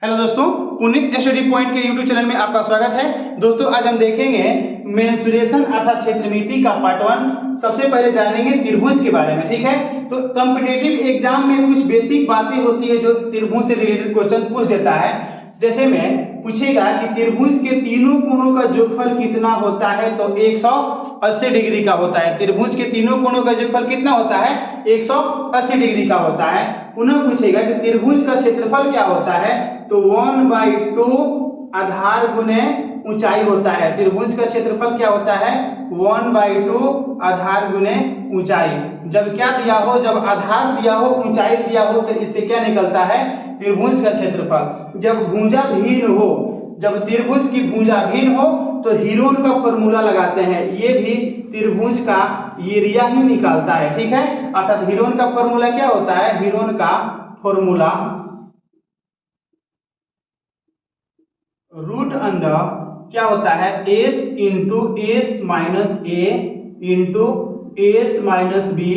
Hello दोस्तों, Puneet study point के YouTube channel में आपका स्वागत है। दोस्तों आज हम देखेंगे मेंसुरेशन अर्थात क्षेत्रमिति का पार्ट 1। सबसे पहले जानेंगे त्रिभुज के बारे में, ठीक है। तो कॉम्पिटिटिव एग्जाम में कुछ बेसिक बातें होती है जो त्रिभुज से रिलेटेड क्वेश्चन पूछ देता है। जैसे में पूछेगा कि त्रिभुज के तीनों कोणों का योगफल कितना होता है, तो 180 डिग्री का होता है। त्रिभुज के तीनों कोणों का योगफल कितना होता है, 180 डिग्री का होता है। पुनः पूछेगा कि त्रिभुज का क्षेत्रफल क्या होता है, तो 1/2 आधार गुने ऊंचाई होता है। त्रिभुज का क्षेत्रफल क्या होता है, 1/2 आधार गुने ऊंचाई। जब क्या दिया हो, जब आधार दिया हो, ऊंचाई दिया हो, तो इससे क्या निकलता है, त्रिभुज का क्षेत्रफल। जब भुजा भिन्न हो, जब त्रिभुज की भुजा भिन्न हो, तो हीरोन का फॉर्मूला लगाते हैं। ये भी त्रिभुज का एरिया ही निकालता है, ठीक है। अर्थात हीरोन का फॉर्मूला क्या होता है, हीरोन का फॉर्मूला रूट अंडर क्या होता है, S into S minus A into S minus B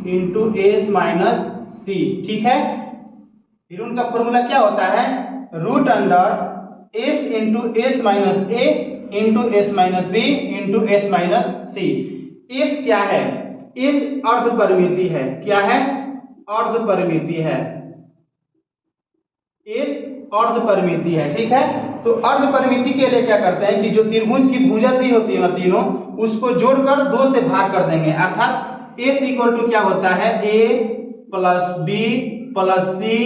into S minus C, ठीक है। हीरोन का फॉर्मूला क्या होता है, root under S into S minus A into S minus B into S minus C. S क्या है, S अर्ध परिमिति है। क्या है, अर्ध परिमिति है। एस अर्ध परिमिति है, ठीक है। तो अर्ध परिमिति के लिए क्या करते हैं कि जो त्रिभुज की भुजा दी होती है ना तीनों, उसको जोड़कर 2 से भाग कर देंगे। अर्थात एस इक्वल टू क्या होता है, A plus B plus C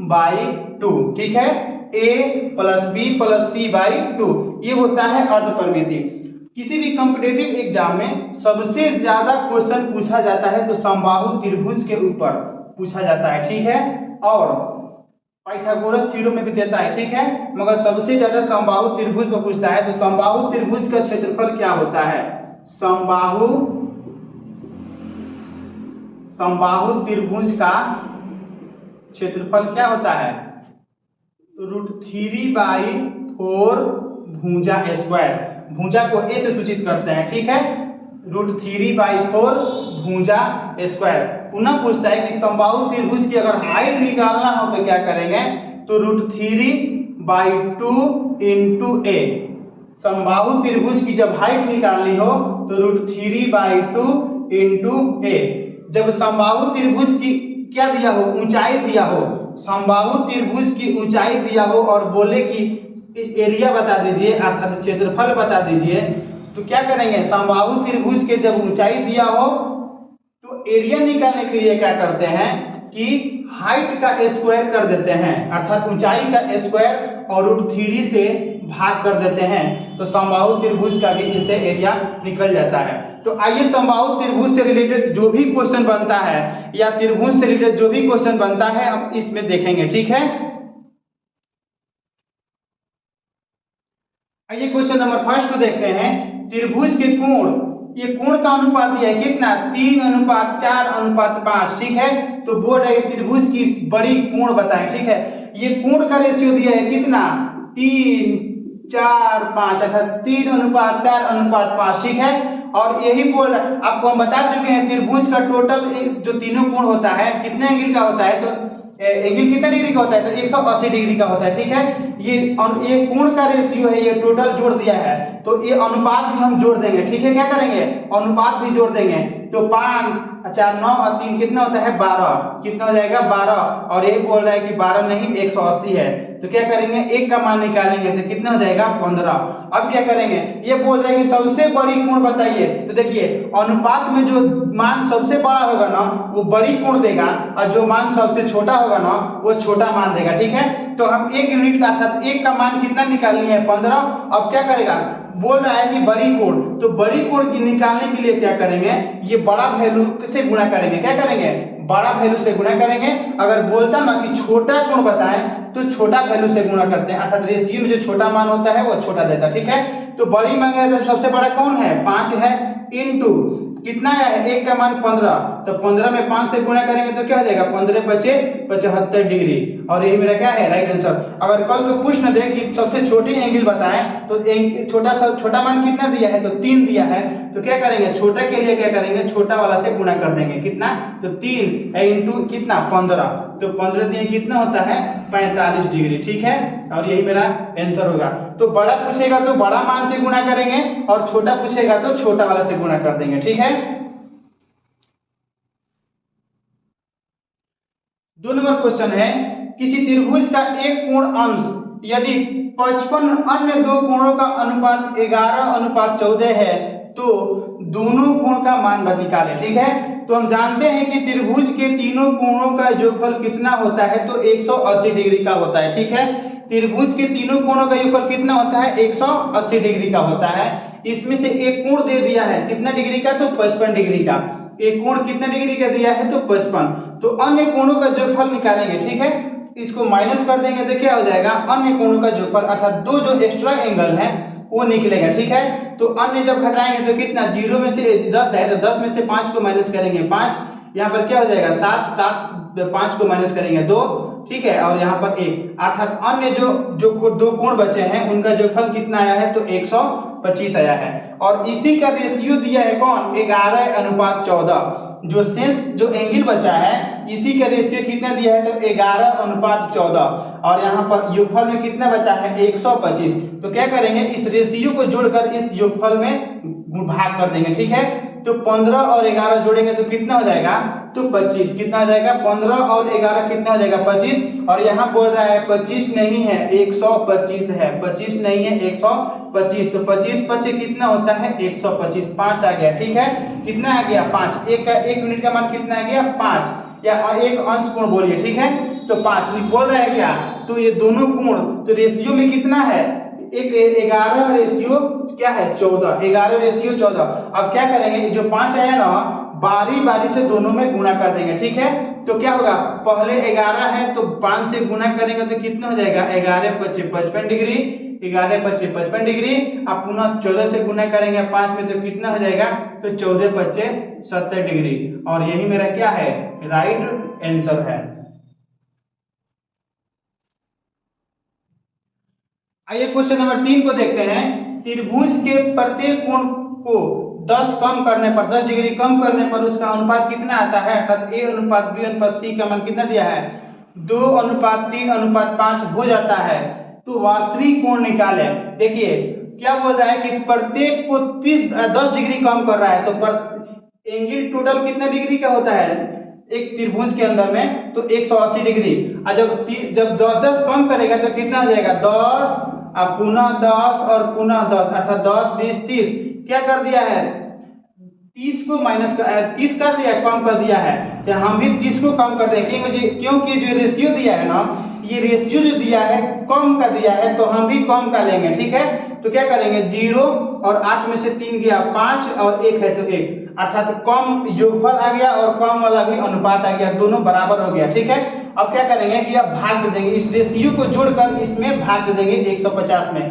by 2, ठीक है। A plus B plus C by 2, ये होता है अर्ध परिमिति। किसी भी कॉम्पिटिटिव एग्जाम में सबसे ज्यादा क्वेश्चन पूछा जाता है तो समबाहु त्रिभुज के ऊपर पूछा जाता है, ठीक है। और पाइथागोरस थ्योरम में भी देता है, ठीक है। मगर सबसे ज्यादा समबाहु त्रिभुज पर पूछता है। तो समबाहु त्रिभुज का क्षेत्रफल क्या होता है, समबाहु त्रिभुज का क्षेत्रफल क्या होता है, √3/4 भुजा स्क्वायर। भुजा को ए से सूचित करते हैं, ठीक है। √3/4 भुजा स्क्वायर। पुनः पूछता है कि समबाहु त्रिभुज की अगर हाइट निकालना हो तो क्या करेंगे, तो √3/2 इंटू ए। समबाहु त्रिभुज की जब हाइट निकालनी हो तो √3/2 इंटू ए। जब समबाहु त्रिभुज की क्या दिया हो, ऊंचाई दिया हो, समबाहु त्रिभुज की ऊंचाई दिया हो और बोले कि इस एरिया बता दीजिए अर्थात क्षेत्रफल बता दीजिए, तो क्या करेंगे, समबाहु त्रिभुज के जब ऊंचाई दिया हो तो एरिया निकालने के लिए क्या करते हैं कि हाइट का स्क्वायर कर देते हैं, अर्थात ऊंचाई का स्क्वायर और √3 से भाग कर देते हैं। तो समबाहु त्रिभुज का भी इससे एरिया निकल जाता है। तो आइए समबाहु त्रिभुज से रिलेटेड जो भी क्वेश्चन बनता है या त्रिभुज से रिलेटेड जो भी क्वेश्चन बनता है हम इसमें देखेंगे, ठीक है। आइए क्वेश्चन नंबर फर्स्ट को देखते हैं। त्रिभुज के कोण, ये कोण का अनुपात दिया है कितना, 3:4:5, ठीक है। तो बोल रहे त्रिभुज की बड़ी कोण बताएं, ठीक है। ये कोण का रेशियो दिया है कितना, 3:4:5, अर्थात 3:4:5, ठीक है। और यही बोल आपको हम बता चुके हैं त्रिभुज का टोटल जो तीनों कोण होता है कितने एंगल का होता है, तो एंगल कितना डिग्री का होता है, तो 180 डिग्री का होता है, ठीक है। ये कोण का रेशियो है, ये टोटल जोड़ दिया है। तो ये अनुपात भी हम जोड़ देंगे, ठीक है। क्या करेंगे, अनुपात भी जोड़ देंगे। तो 5 4 9 और 3 कितना होता है, 12, कितना हो जाएगा 12। और ये बोल रहा है कि 12 नहीं 180 है, तो क्या करेंगे, एक का मान निकालेंगे तो कितना हो जाएगा 15। अब क्या करेंगे, ये बोल रहे हैं कि सबसे बड़ी कोण बताइए। तो देखिए अनुपात में जो मान सबसे बड़ा होगा ना वो बड़ी कोण देगा, और जो मान सबसे छोटा होगा ना वो छोटा मान देगा, ठीक है। तो हम 1 यूनिट का अर्थात 1 का मान कितना निकालनी है, 15। अब क्या करेगा, बोल रहा है कि बड़ी कोण, तो बड़ी कोण की निकालने के लिए क्या करेंगे, ये बड़ा वैल्यू से गुणा करेंगे। क्या करेंगे, बड़ा वैल्यू से गुणा करेंगे। अगर बोलता ना कि छोटा कोण बताएं तो छोटा वैल्यू से गुणा करते हैं, अर्थात रेशियो में जो छोटा मान होता है वो छोटा देता है, ठीक है। तो बड़ी मांगे तो सबसे बड़ा कौन है, 5 है, इंटू कितना आया है, एक का मान 15, तो 15 में 5 से गुणा करेंगे तो क्या हो जाएगा, 15 बचे 75 डिग्री। और यही मेरा क्या है, राइट आंसर। अगर कल को पूछ न दे कि सबसे छोटी एंगल बताएं तो छोटा मान कितना दिया है, तो 3 दिया है, तो क्या करेंगे, छोटे के लिए क्या करेंगे, छोटा वाला से गुणा कर देंगे। कितना, तो 3 इंटू कितना 15, तो 15 दिए कितना होता है 45 डिग्री। ठीक है, और यही मेरा आंसर होगा। तो बड़ा पूछेगा तो बड़ा मान से गुणा करेंगे और छोटा पूछेगा तो छोटा वाला से गुणा कर देंगे। ठीक है। 2 नंबर क्वेश्चन है, किसी त्रिभुज का एक कोण अंश यदि 55 अन्य दो कोणों का अनुपात 11:14 है तो दोनों कोण का मान निकाले। ठीक है, तो हम जानते हैं कि त्रिभुज के तीनों कोणों का योगफल कितना होता है, तो 180 डिग्री का होता है। ठीक है, त्रिभुज के तीनों कोणों का योगफल कितना होता है, 180 डिग्री का होता है। इसमें से एक कोण दे दिया है कितना डिग्री का, तो 55 डिग्री का। एक कोण कितना डिग्री का दिया है, तो 55। तो अन्य कोणों का योगफल निकालेंगे। ठीक है, इसको माइनस कर देंगे तो क्या हो जाएगा, अन्य कोणों का योगफल, अर्थात दो जो एक्स्ट्रा एंगल है वो निकलेगा। ठीक है, तो अन्य जब घटाएंगे तो कितना, 0 में से 10 है तो 10 में से 5 को माइनस करेंगे 5, यहाँ पर क्या हो जाएगा 7, 5 को माइनस करेंगे 2। ठीक है, और यहाँ पर 1, अर्थात अन्य जो दो कोण बचे हैं उनका योगफल कितना आया है, तो 125 आया है। और इसी का रेशियो दिया है कौन, 11:14। जो शेष जो एंगल बचा है इसी का रेशियो कितना दिया है, तो 11:14। और यहाँ पर योगफल में कितना बचा है, 125। तो क्या करेंगे, इस रेशियो को जोड़कर इस योगफल में भाग कर देंगे। ठीक है, तो 15 और 11 जोड़ेंगे तो कितना हो जाएगा, तो 25। कितना हो जाएगा, 15 और 11 कितना हो जाएगा, 25। और यहाँ बोल रहा है 25 नहीं है 125 है, 25 नहीं है 125। तो 25 25 कितना होता है, 125। 5 आ गया। ठीक है, कितना आ गया, 5। एक यूनिट का मान कितना आ गया, 5, या एक अंश कोण बोलिए। ठीक है, तो 5 बोल रहा है क्या, तो ये दोनों कोण तो रेशियो में कितना है, एक 11 रेशियो क्या है 14, 11 रेशियो 14। अब क्या करेंगे, जो 5 आया ना बारी बारी से दोनों में गुणा कर देंगे। ठीक है, तो क्या होगा, पहले 11 है तो 5 से गुणा करेंगे तो कितना हो जाएगा, 11 25 55 डिग्री, 11 25 55 डिग्री। अब पुनः 14 से गुणा करेंगे 5 में तो कितना हो जाएगा, तो 14 25 70 डिग्री। और यही मेरा क्या है, राइट आंसर है। आइए क्वेश्चन नंबर 3 को देखते हैं। त्रिभुज के प्रत्येक कोण को 10 कम करने पर, 10 डिग्री कम करने पर उसका अनुपात कितना आता है, अर्थात A:B:C का मान कितना दिया है, 2:3:5 हो जाता है। तो वास्तविक कोण निकाले। देखिए क्या बोल रहा है कि प्रत्येक को 10 डिग्री कम कर रहा है, तो एंगल टोटल कितना डिग्री का होता है एक त्रिभुज के अंदर में, तो 180 डिग्री। और जब 10 कम करेगा तो कितना हो जाएगा, 10, अब पुनः 10 और पुनः 10, अर्थात 10 20 30। क्या कर दिया है, 30 को माइनस 30 कर दिया, कम कर दिया है। तो हम भी 30 को कम कर देंगे, क्योंकि जो रेशियो दिया है ना, ये रेशियो जो दिया है कम का दिया है, तो हम भी कम का लेंगे। ठीक है, तो क्या करेंगे, 0 और 8 में से 3 गया 5 और 1 है तो 1, अर्थात कम योगफल आ गया और कम वाला भी अनुपात आ गया, दोनों बराबर हो गया। ठीक है, अब क्या करेंगे कि अब भाग दे देंगे, इस रेशियो को जोड़कर इसमें भाग दे देंगे 150 में।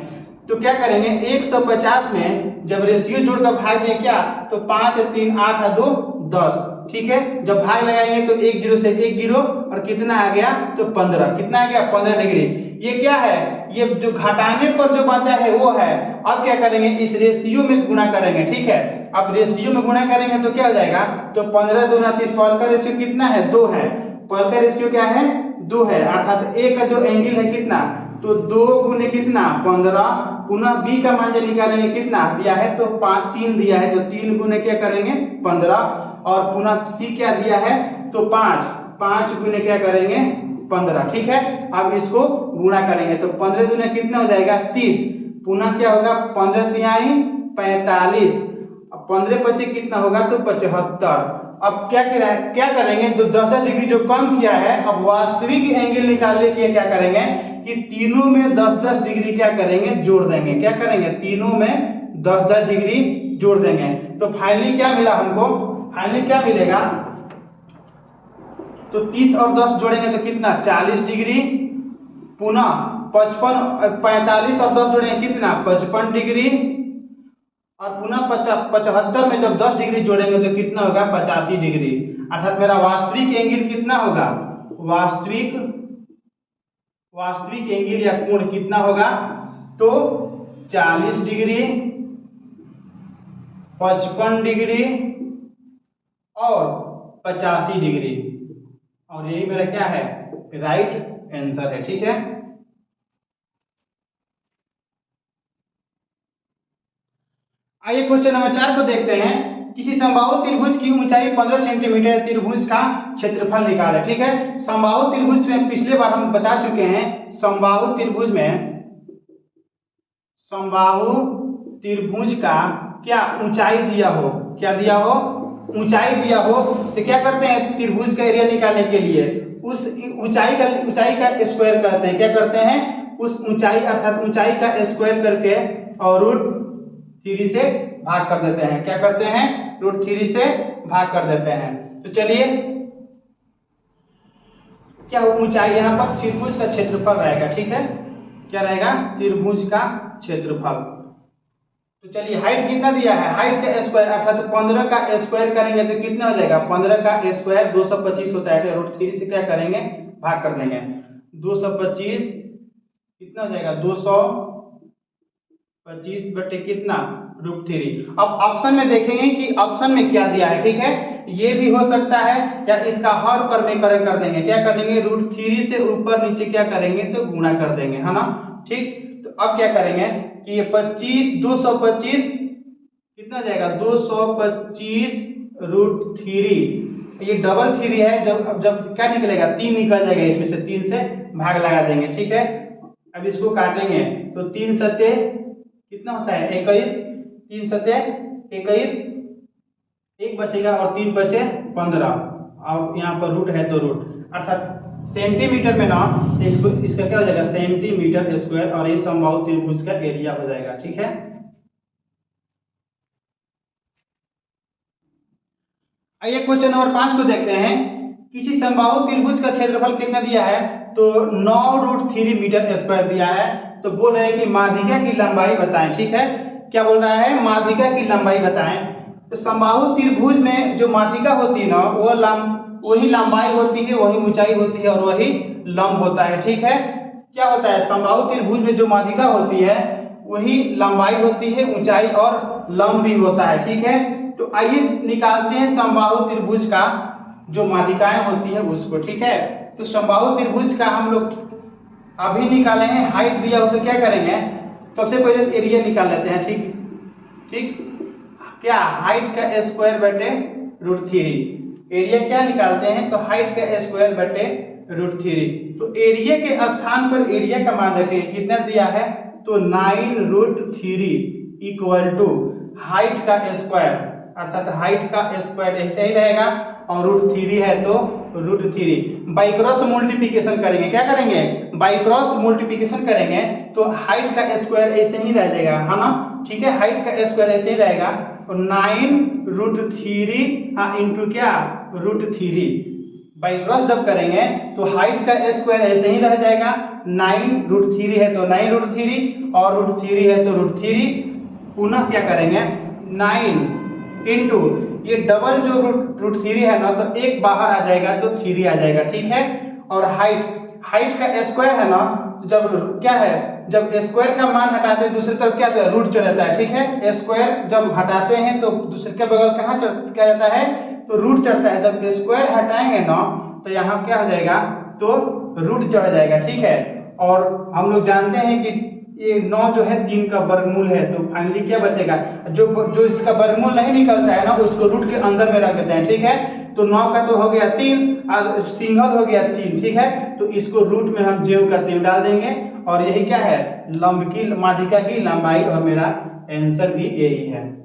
तो क्या करेंगे, 150 में जब रेशियो जोड़कर भाग दें क्या, तो 5 3 8 है 2 10। ठीक है, जब भाग लगाएंगे तो 1 0 से 1 0 और कितना आ गया, तो 15। कितना आ गया, 15 डिग्री। ये क्या है, ये जो घटाने पर जो बचा है वो है। अब क्या करेंगे, इस रेशियो में गुणा करेंगे। ठीक है, अब रेशियो में गुणा करेंगे तो क्या हो जाएगा, तो 15 दूना 30। पहले का रेशियो कितना है, 2 है। पहले का रेशियो क्या है, 2 है, अर्थात ए का जो एंगल है कितना, तो 2 गुने कितना 15। पुनः बी का मान जो निकालेंगे कितना दिया है, तो 3 दिया है, तो 3 गुने क्या करेंगे 15। और पुनः सी क्या दिया है, तो 5 गुने क्या करेंगे 15। ठीक है, अब इसको गुणा करेंगे तो 15 दूने कितना हो जाएगा 30। पुनः क्या होगा, 15 तिहाई 45, 15 25 कितना होगा, तो 75। अब क्या करेंगे, तो 10 डिग्री जो कम किया है, अब वास्तविक एंगल निकालने के लिए क्या करेंगे कि तीनों में 10 डिग्री क्या करेंगे, जोड़ देंगे। क्या करेंगे, तीनों में 10 डिग्री जोड़ देंगे। तो फाइनली क्या मिला हमको, फाइनली क्या मिलेगा, तो 30 और 10 जोड़ेंगे तो कितना 40 डिग्री। पुनः 45 और 10 जोड़ेंगे कितना 55 डिग्री। और पुनः 75 में जब 10 डिग्री जोड़ेंगे तो कितना होगा 85 डिग्री। अर्थात मेरा वास्तविक एंगल कितना होगा, वास्तविक एंगल या कोण कितना होगा, तो 40 डिग्री, 55 डिग्री और 85 डिग्री। और यही मेरा क्या है, राइट आंसर है। ठीक है, आइए क्वेश्चन नंबर 4 को देखते हैं। किसी समबाहु त्रिभुज की ऊंचाई 15 सेंटीमीटर, त्रिभुज का क्षेत्रफल निकालें। ठीक है, समबाहु त्रिभुज में पिछले बार हम बता चुके हैं, समबाहु त्रिभुज का क्या ऊंचाई दिया हो, क्या दिया हो, ऊंचाई दिया हो, तो क्या करते हैं, त्रिभुज का एरिया निकालने के लिए उस ऊंचाई का स्क्वायर करते हैं। क्या करते हैं, उस ऊंचाई अर्थात ऊंचाई का स्क्वायर करके और √3 से भाग कर देते हैं। क्या करते हैं, √3 से भाग कर देते हैं। तो चलिए, क्या ऊंचाई यहाँ पर त्रिभुज का क्षेत्रफल रहेगा। ठीक है, क्या रहेगा, त्रिभुज का क्षेत्रफल। तो चलिए, हाइट कितना दिया है, हाइट का स्क्वायर अर्थात 15 का स्क्वायर करेंगे तो कितना हो जाएगा, 15 का स्क्वायर 225 होता है, तो √3 से क्या करेंगे, भाग कर देंगे। 225 कितना हो जाएगा, 225 बटे कितना, √3। अब ऑप्शन में देखेंगे कि ऑप्शन में क्या दिया है। ठीक है, ये भी हो सकता है या इसका हर पर में कर देंगे। क्या करेंगे, √3 से ऊपर नीचे क्या करेंगे, तो गुणा कर देंगे, है ना। ठीक, तो अब क्या करेंगे कि ये 225 कितना जाएगा, 225 √3, ये डबल 3 है, जब क्या निकलेगा, 3 निकल जाएगा, इसमें से 3 से भाग लगा देंगे। ठीक है, अब इसको काटेंगे तो 3 सत्ते कितना होता है, 21, 3 सत्ते 21, एक बचेगा और 3 बचे 15, और यहाँ पर रूट है तो रूट अर्थात सेंटीमीटर में ना, इसका क्या हो जाएगा, सेंटीमीटर स्क्वायर, और ये समबाहु त्रिभुज का एरिया हो जाएगा। ठीक है, आइए क्वेश्चन नंबर 5 को देखते हैं। किसी समबाहु त्रिभुज का क्षेत्रफल कितना दिया है, तो 9√3 मीटर स्क्वायर दिया है। तो बोल रहे हैं कि माध्यिका की लंबाई बताएं। ठीक है, क्या बोल रहा है, माध्यिका की लंबाई बताएं। तो समबाहु त्रिभुज में जो माध्यिका होती है ना, वही लंबाई होती है, वही ऊंचाई होती है और वही लंब होता है। ठीक है, क्या होता है, समबाहु त्रिभुज में जो माध्यिका होती है वही लंबाई होती है, ऊंचाई और लंब भी होता है। ठीक है, तो आइए निकालते हैं समबाहु त्रिभुज का जो माध्यिकाएं होती है उसको। ठीक है, तो समबाहु त्रिभुज का हम लोग अभी निकाले हैं, हाइट दिया हो तो क्या करेंगे, सबसे पहले एरिया निकाल लेते हैं। ठीक, क्या, हाइट का स्क्वायर बटे √3, एरिया क्या निकालते हैं, तो हाइट का स्क्वायर बटे √3। तो एरिया के स्थान पर एरिया का मान रखेंगे, कितना दिया है, तो 9√3 इक्वल टू हाइट का स्क्वायर अर्थात हाइट का स्क्वायर ऐसे ही रहेगा, और √3 है तो √3 बाई क्रॉस मल्टीप्लिकेशन करेंगे। क्या करेंगे, बाई क्रॉस मल्टीप्लिकेशन करेंगे तो हाइट का स्क्वायर ऐसे ही रह जाएगा, है ना। ठीक है, हाइट का स्क्वायर ऐसे ही रहेगा, तो 9√3 इंटू क्या, √3 बाई क्रॉस जब करेंगे तो हाइट का स्क्वायर ऐसे ही रह जाएगा, 9√3 है तो 9√3 और √3 है तो √3, पुनः क्या करेंगे, 9 इंटू ये डबल जो √3 है ना, तो एक बाहर आ जाएगा तो 3 आ जाएगा। ठीक है, और हाइट का स्क्वायर है ना, जब क्या है, जब स्क्वायर का मान हटाते हैं दूसरी तरफ क्या है, रूट चढ़ जाता है। ठीक है, स्क्वायर जब हटाते हैं तो दूसरे के बगल कहाँ क्या जाता है, तो रूट चढ़ता है। जब स्क्वायर हटाएंगे ना तो यहाँ क्या हो जाएगा, तो रूट चढ़ जाएगा। ठीक है, और हम लोग जानते हैं कि ये 9 जो है 3 का वर्गमूल है, तो फाइनली क्या बचेगा, जो इसका वर्गमूल नहीं निकलता है ना, उसको रूट के अंदर में रख देते हैं। ठीक है, तो 9 का तो हो गया 3 और सिंगल हो गया 3। ठीक है, तो इसको रूट में हम ज्यों का त्यों डाल देंगे, और यही क्या है, लंब की माध्यिका की लंबाई, और मेरा आंसर भी यही है।